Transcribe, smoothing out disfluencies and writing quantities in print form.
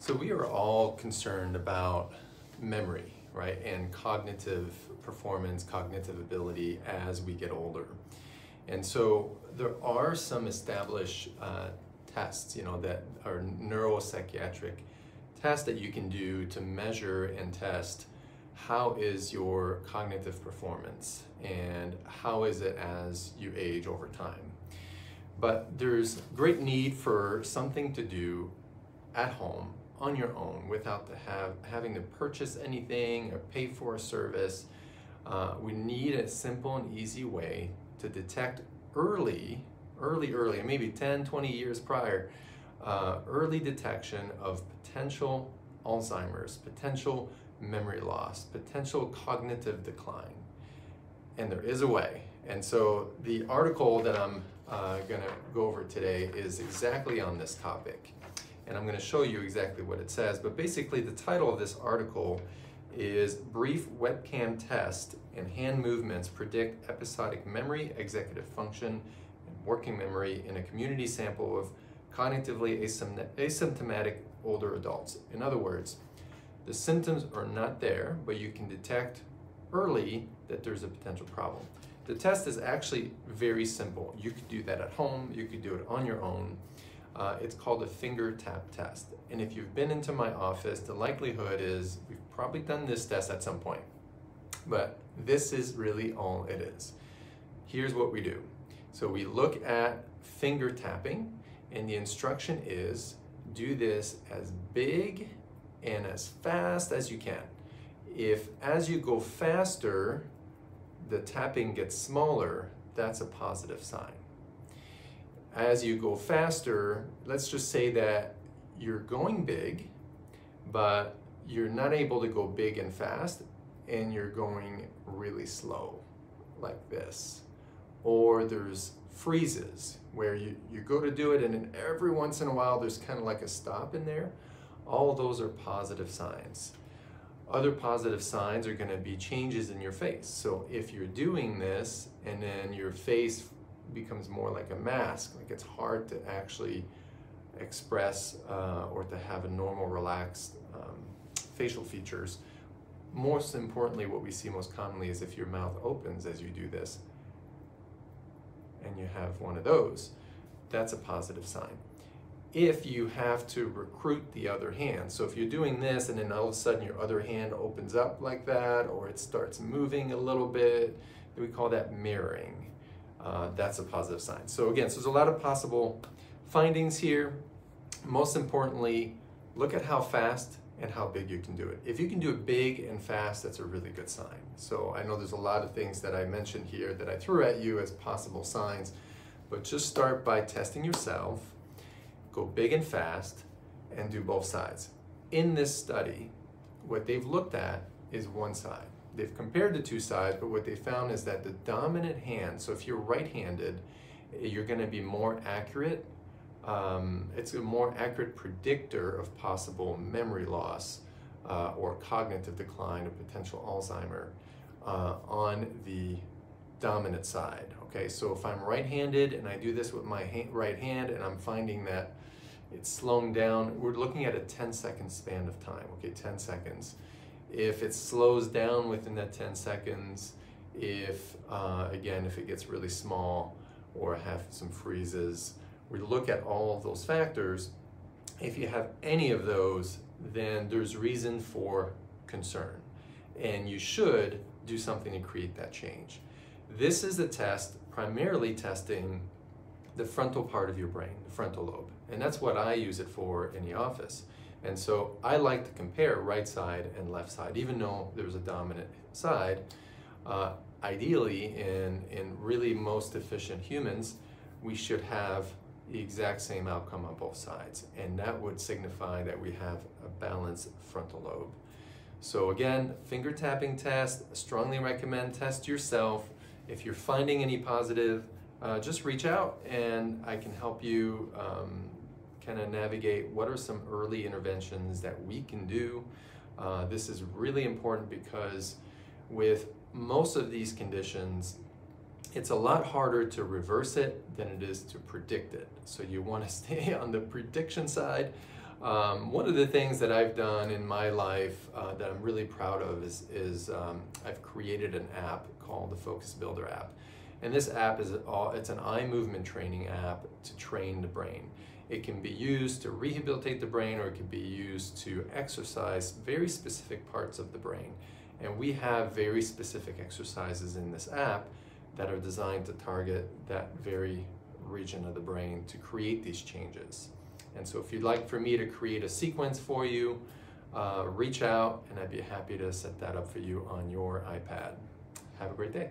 So we are all concerned about memory, right? And cognitive performance, cognitive ability as we get older. And so there are some established tests, that are neuropsychiatric tests that you can do to measure and test how is your cognitive performance and how is it as you age over time. But there's great need for something to do at home on your own without having to purchase anything or pay for a service. We need a simple and easy way to detect early, maybe 10, 20 years prior, early detection of potential Alzheimer's, potential memory loss, potential cognitive decline. And there is a way. And so the article that I'm going to go over today is exactly on this topic. And I'm going to show you exactly what it says. But basically the title of this article is Brief Webcam Test and Hand Movements Predict Episodic Memory, Executive Function, and Working Memory in a Community Sample of Cognitively Asymptomatic Older Adults. In other words, the symptoms are not there, but you can detect early that there's a potential problem. The test is actually very simple. You could do that at home, you could do it on your own. It's called a finger tap test. And if you've been into my office, the likelihood is we've probably done this test at some point. But this is really all it is. Here's what we do. So we look at finger tapping, and the instruction is do this as big and as fast as you can. If as you go faster, the tapping gets smaller, that's a positive sign. As you go faster, let's just say that you're going big, but you're not able to go big and fast, and you're going really slow, like this. Or there's freezes, where you go to do it, and then every once in a while there's kind of like a stop in there. All of those are positive signs. Other positive signs are going to be changes in your face. So if you're doing this, and then your face becomes more like a mask, like it's hard to actually express or to have a normal relaxed facial features. Most importantly, what we see most commonly is if your mouth opens as you do this and you have one of those, that's a positive sign. If you have to recruit the other hand, so if you're doing this and then all of a sudden your other hand opens up like that, or it starts moving a little bit, we call that mirroring. That's a positive sign. So again, so there's a lot of possible findings here. Most importantly, look at how fast and how big you can do it. If you can do it big and fast, that's a really good sign. So I know there's a lot of things that I mentioned here that I threw at you as possible signs, but just start by testing yourself, go big and fast, and do both sides. In this study, what they've looked at is one side. They've compared the two sides, but what they found is that the dominant hand, so if you're right-handed, you're going to be more accurate. It's a more accurate predictor of possible memory loss or cognitive decline or potential Alzheimer on the dominant side. Okay, so if I'm right-handed and I do this with my right hand and I'm finding that it's slowing down, we're looking at a 10-second span of time, okay, 10 seconds. If it slows down within that 10 seconds, again, if it gets really small or have some freezes, we look at all of those factors. If you have any of those, then there's reason for concern, and you should do something to create that change. This is a test primarily testing the frontal part of your brain, the frontal lobe, and that's what I use it for in the office. And so I like to compare right side and left side, even though there's a dominant side. Ideally, in really most efficient humans, we should have the exact same outcome on both sides, and that would signify that we have a balanced frontal lobe. So again, finger tapping test, strongly recommend test yourself. If you're finding any positive, just reach out and I can help you kind of navigate what are some early interventions that we can do. This is really important because with most of these conditions, it's a lot harder to reverse it than it is to predict it. So you want to stay on the prediction side One of the things that I've done in my life that I'm really proud of is I've created an app called the Focus Builder app. And this app it's an eye movement training app to train the brain. It can be used to rehabilitate the brain, or it can be used to exercise very specific parts of the brain. And we have very specific exercises in this app that are designed to target that very region of the brain to create these changes. And so if you'd like for me to create a sequence for you, reach out and I'd be happy to set that up for you on your iPad. Have a great day.